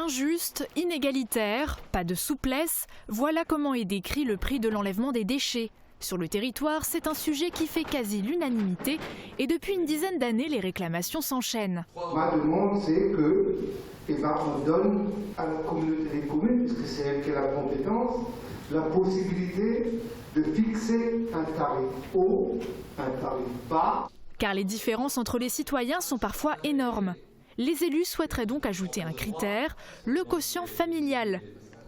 Injuste, inégalitaire, pas de souplesse, voilà comment est décrit le prix de l'enlèvement des déchets. Sur le territoire, c'est un sujet qui fait quasi l'unanimité et depuis une dizaine d'années, les réclamations s'enchaînent. Ma demande, c'est que on donne à la communauté des communes, puisque c'est elle qui a la compétence, la possibilité de fixer un tarif haut, un tarif bas. Car les différences entre les citoyens sont parfois énormes. Les élus souhaiteraient donc ajouter un critère, le quotient familial.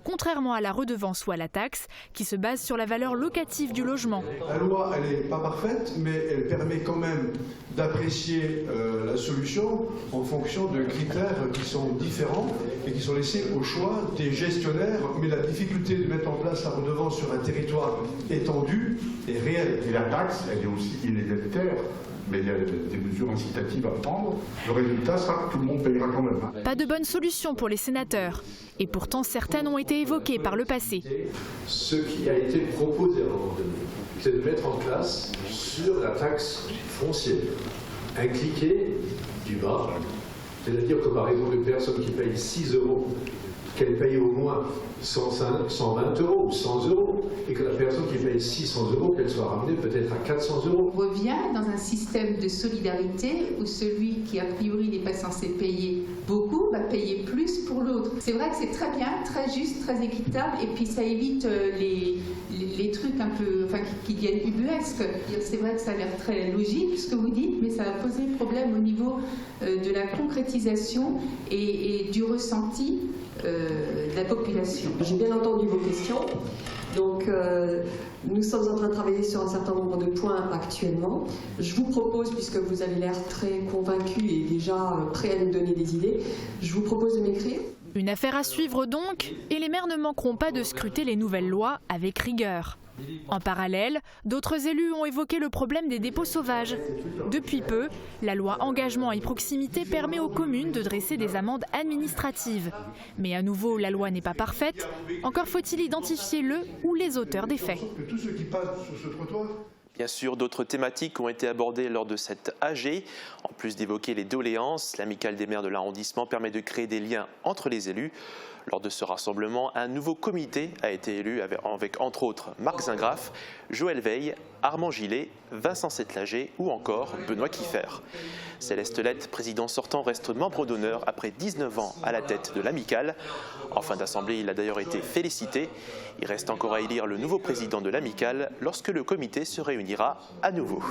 Contrairement à la redevance ou à la taxe, qui se base sur la valeur locative du logement. La loi, elle n'est pas parfaite, mais elle permet quand même d'apprécier la solution en fonction de critères qui sont différents et qui sont laissés au choix des gestionnaires. Mais la difficulté de mettre en place la redevance sur un territoire étendu est réelle. Et la taxe, elle est aussi inégalitaire. Mais il y a des mesures incitatives à prendre. Le résultat sera que tout le monde payera quand même. Pas de bonne solution pour les sénateurs. Et pourtant, certaines ont été évoquées par le passé. Ce qui a été proposé à un moment donné, c'est de mettre en place sur la taxe foncière un cliquet du bas. C'est-à-dire que par exemple, une personne qui paye 6 €, qu'elle paye au moins 120 € ou 100 €, et que la personne qui paye 600 €, qu'elle soit ramenée peut-être à 400 €. On revient dans un système de solidarité où celui qui a priori n'est pas censé payer beaucoup va payer plus pour l'autre. C'est vrai que c'est très bien, très juste, très équitable et puis ça évite les trucs un peu, qui deviennent ubuesques. C'est vrai que ça a l'air très logique ce que vous dites, mais ça va poser problème au niveau de la concrétisation et du ressenti de la population. J'ai bien entendu vos questions. Donc, nous sommes en train de travailler sur un certain nombre de points actuellement. Je vous propose, puisque vous avez l'air très convaincu et déjà prêt à nous donner des idées, je vous propose de m'écrire. Une affaire à suivre donc, et les maires ne manqueront pas de scruter les nouvelles lois avec rigueur. En parallèle, d'autres élus ont évoqué le problème des dépôts sauvages. Depuis peu, la loi Engagement et Proximité permet aux communes de dresser des amendes administratives. Mais à nouveau, la loi n'est pas parfaite. Encore faut-il identifier le ou les auteurs des faits. Bien sûr, d'autres thématiques ont été abordées lors de cette AG. En plus d'évoquer les doléances, l'amicale des maires de l'arrondissement permet de créer des liens entre les élus. Lors de ce rassemblement, un nouveau comité a été élu avec entre autres Marc Zingraf, Joël Veil, Armand Gillet, Vincent Setlager ou encore Benoît Kieffer. Céleste Lette, président sortant, reste membre d'honneur après 19 ans à la tête de l'amicale. En fin d'assemblée, il a d'ailleurs été félicité. Il reste encore à élire le nouveau président de l'amicale lorsque le comité se réunira à nouveau.